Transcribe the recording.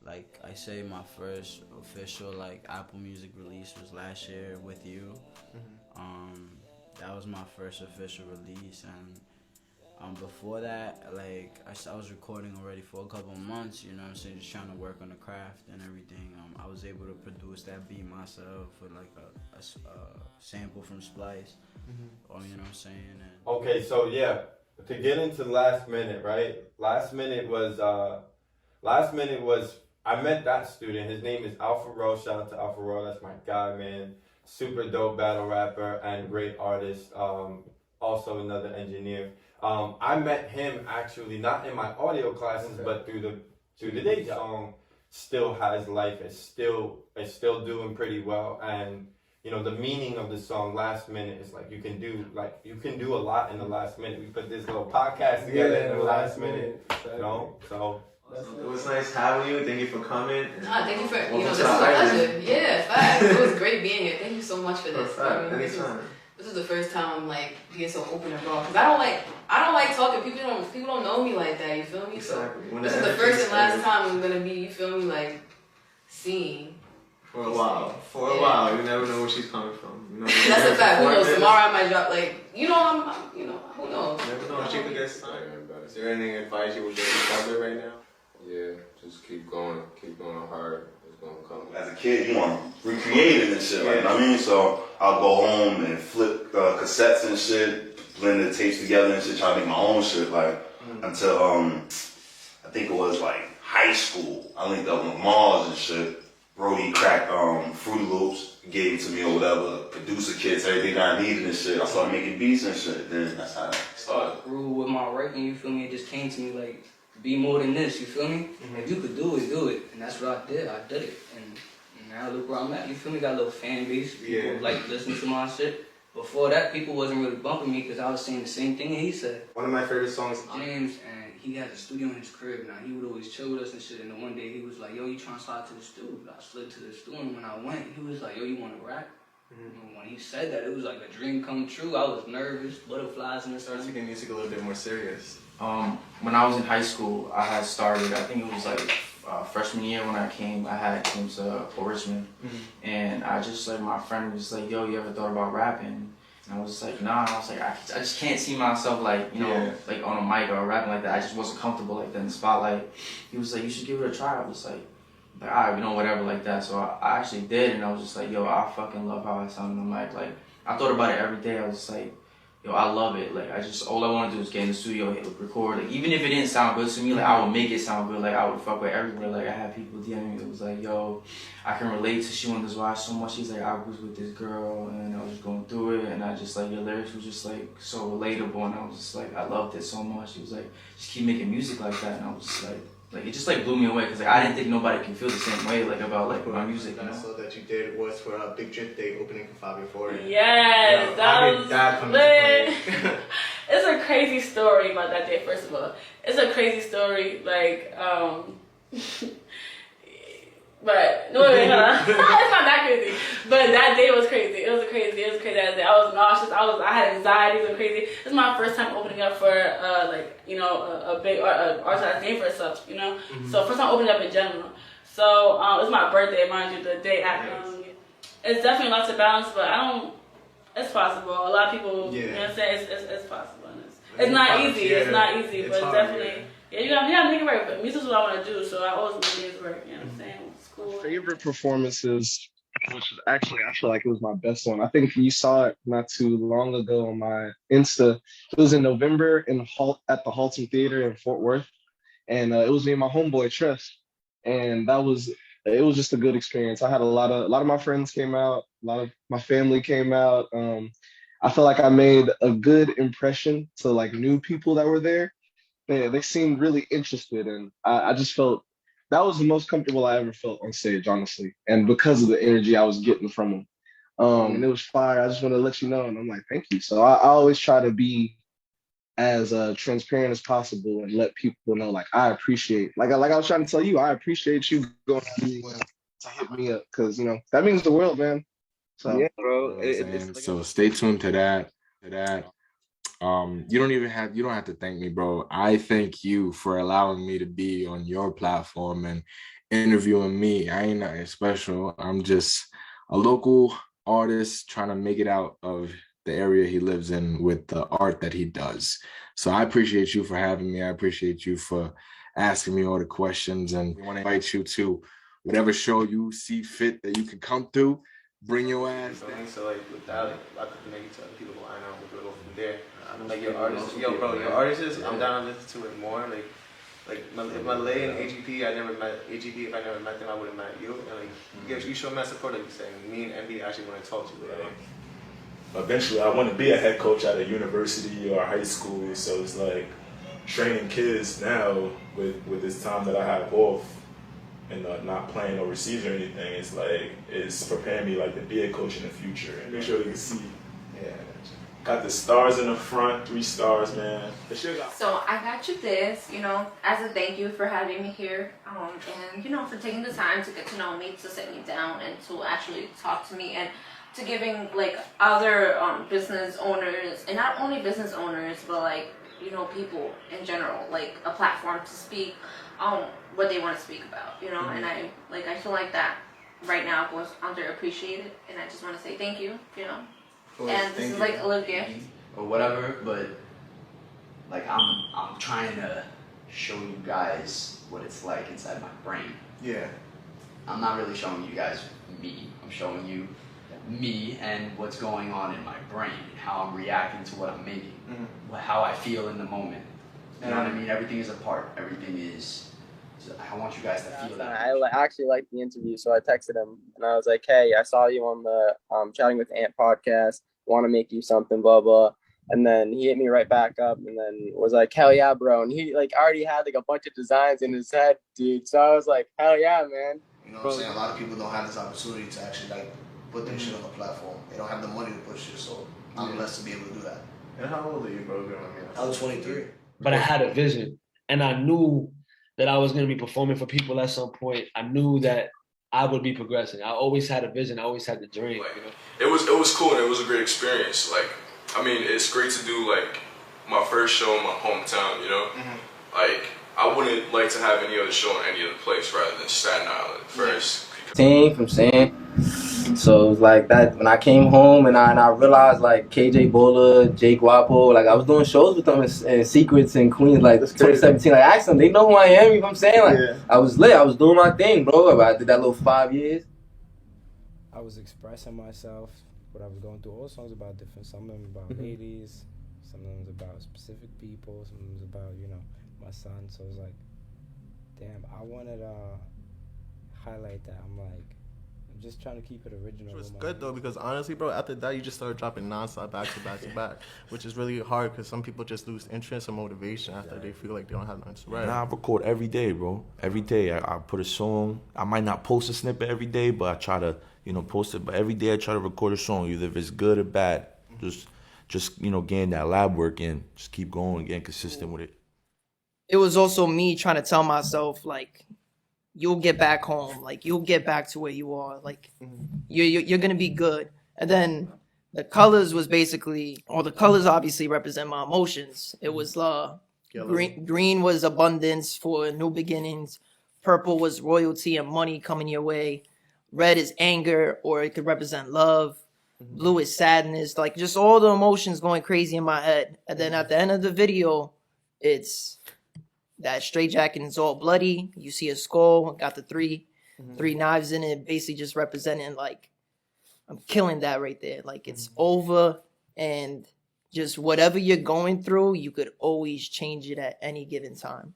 like I say, my first official like Apple Music release was last year with you. Um, that was my first official release, and before that, like I was recording already for a couple of months. You know what I'm saying, just trying to work on the craft and everything. I was able to produce that beat myself with like a sample from Splice, or you know what I'm saying. And Okay, so yeah, to get into last minute, right? Last minute was I met that student. His name is Alpha Row. Shout out to Alpha Row. That's my guy, man. Super dope battle rapper and great artist. Also another engineer. I met him actually not in my audio classes, but through the day song. Still has life. It's still doing pretty well, and the meaning of the song last minute is like you can do a lot in the last minute. We put this little podcast together in the last minute, so It was nice having you. Thank you for coming. Thank you for, Welcome this to is a the island. pleasure. Yeah, facts. It was great being here. Thank you so much for this. Anytime. This is the first time I'm like being so open and raw because I don't like talking. People don't know me like that. You feel me? Exactly. So this is the first and last time I'm gonna be. You feel me? Like seeing. For a while. You never know where she's coming from. That's a fact. Who knows? Tomorrow I might drop like who knows? You never know. She could get signed. Is there any advice you would give each other right now? Yeah, just keep going hard. It's gonna come. As a kid, you want to recreate it and shit, like, you know what I mean? So I'll go home and flip cassettes and shit, blend the tapes together and shit, try to make my own shit, like, until, I think it was, like, high school. I linked up with Mars and shit. Brody cracked Fruity Loops, gave it to me or whatever, producer kits, everything I needed and shit. I started making beats and shit, then that's how it started. Grew with my writing, you feel me? It just came to me like, be more than this, you feel me? If you could do it, do it. And that's what I did. I did it. And now look where I'm at. You feel me? Got a little fan base. People like listening to my shit. Before that, people wasn't really bumping me because I was saying the same thing he said. One of my favorite songs, James, and he had a studio in his crib. Now, he would always chill with us and shit. And then one day he was like, yo, you trying to slide to the studio? I slid to the studio, and when I went, he was like, yo, you want to rap? And when he said that, it was like a dream come true. I was nervous, butterflies in the started taking music a little bit more serious. When I was in high school, I had started, I think it was like freshman year when I came to Richmond. And I just, like, my friend was like, yo, you ever thought about rapping? And I was just like, nah. And I was like, I just can't see myself, like, like on a mic or rapping like that. I just wasn't comfortable like that in the spotlight. He was like, you should give it a try. I was like, all right, whatever like that. So I actually did, and I was just like, yo, I fucking love how I sound on the mic. Like, I thought about it every day. I was just like, yo, I love it. Like, all I want to do is get in the studio, record. Like, even if it didn't sound good to me, like, I would make it sound good. Like, I would fuck with everywhere. Like, I had people DM me that was like, yo, I can relate to She Wonders Why so much. She's like, I was with this girl, and I was just going through it, and I just, like, your lyrics was just, like, so relatable, and I was just like, I loved it so much. He was like, just keep making music like that, and I was just like, it just, like, blew me away, because, like, I didn't think nobody can feel the same way, like, about, like, my music, I saw that you did was for a Big Drip Day opening for Fabio Foreign. Yes, that was lit. It's a crazy story about that day, first of all. It's a crazy story, like, but, no, wait, hold on. It's not that crazy. But that day was crazy. It was a crazy ass day. I was nauseous. I had anxiety. It was crazy. This is my first time opening up for, a big artist that's named for itself, So, first time opening up in general. So, it's my birthday, mind you, the day after. It's definitely lots of balance, but it's possible. A lot of people, you know what I'm saying? It's possible. It's not easy. It's not easy, but it's definitely. Yeah, you gotta make it work. But music's what I want to do, so I always make things work. You know what I'm saying? It's cool. Favorite performances, which is actually I feel like it was my best one. I think you saw it not too long ago on my Insta. It was in November at the Halton Theater in Fort Worth, and it was me and my homeboy Tress, and it was just a good experience. I had a lot of my friends came out, a lot of my family came out. I feel like I made a good impression to like new people that were there. They seemed really interested, and I just felt that was the most comfortable I ever felt on stage, honestly. And because of the energy I was getting from them, and it was fire. I just want to let you know, and I'm like, thank you. So I always try to be as transparent as possible and let people know, like, I appreciate, like I was trying to tell you, I appreciate you going out of your way to hit me up, because that means the world, man. So yeah, bro. So stay tuned to that. You don't have to thank me, bro. I thank you for allowing me to be on your platform and interviewing me. I ain't nothing special. I'm just a local artist trying to make it out of the area he lives in with the art that he does. So I appreciate you for having me. I appreciate you for asking me all the questions, and I want to invite you to whatever show you see fit that you can come through. Bring your ass. So like with that, like, I could connect you to other people who I know. We could go from there. Like your artists, yo, bro, your artists. I'm down to listen to it more. Like if Malay and AGP, I never met AGP. If I never met them, I would have met you. And like you show me support, like you saying. Me and MB actually want to talk to you. Like, eventually, I want to be a head coach at a university or high school. So it's like training kids now with this time that I have off and not playing overseas or anything. It's like it's preparing me like to be a coach in the future and make sure they can see. Yeah. Got the stars in the front, 3 stars, man. So I got you this, you know, as a thank you for having me here, and you know, for taking the time to get to know me, to sit me down, and to actually talk to me, and to giving like other business owners, and not only business owners, but like, you know, people in general, like a platform to speak what they want to speak about, you know. And I feel like that right now goes underappreciated, and I just want to say thank you, you know. And this is like a little gift or whatever, but like I'm trying to show you guys what it's like inside my brain. Yeah. I'm not really showing you guys me. I'm showing you me and what's going on in my brain, how I'm reacting to what I'm making, how I feel in the moment. You know what I mean? Everything is a part. Everything is. I want you guys to feel that. I actually liked the interview, so I texted him and I was like, "Hey, I saw you on the Chatting with Ant podcast. Want to make you something, blah blah." And then he hit me right back up, and then was like, "Hell yeah, bro!" And he like already had like a bunch of designs in his head, dude. So I was like, "Hell yeah, man!" You know what I'm saying? A lot of people don't have this opportunity to actually like put their shit on the platform. They don't have the money to push it, so I'm blessed to be able to do that. And how old are you, bro? I was 23. But I had a vision, and I knew that I was going to be performing for people at some point. I knew that I would be progressing. I always had a vision. I always had the dream. Like, you know? It was cool, and it was a great experience. Like, I mean, it's great to do like my first show in my hometown. You know, like I wouldn't like to have any other show in any other place rather than Staten Island first. Team from saying. So it was like that when I came home and I realized like KJ Bola, Jake Guapo, like I was doing shows with them in Secrets in Queens, like 2017. Like I asked them, they know who I am, you know what I'm saying? Like I was lit, I was doing my thing, bro. I did that little 5 years. I was expressing myself, what I was going through. All songs about different, some of them about ladies, some of them about specific people, some of them about, you know, my son. So it was like, damn, I wanted to highlight that. I'm like, I'm just trying to keep it original. It was good though, because honestly, bro, after that you just started dropping nonstop back to back to back, which is really hard because some people just lose interest and motivation after they feel like they don't have nothing to write. Nah, I record every day, bro. Every day I put a song. I might not post a snippet every day, but I try to, you know, post it. But every day I try to record a song, either if it's good or bad. Just you know, getting that lab work in. Just keep going, getting consistent with it. It was also me trying to tell myself like, you'll get back home, like you'll get back to where you are, like you're gonna be good. And then the colors was basically, or the colors obviously represent my emotions. It was green was abundance for new beginnings, purple was royalty and money coming your way, red is anger, or it could represent love, blue is sadness, like just all the emotions going crazy in my head. And then at the end of the video, it's that straight jacket is all bloody. You see a skull, got the three knives in it, basically just representing like, I'm killing that right there. Like it's over, and just whatever you're going through, you could always change it at any given time.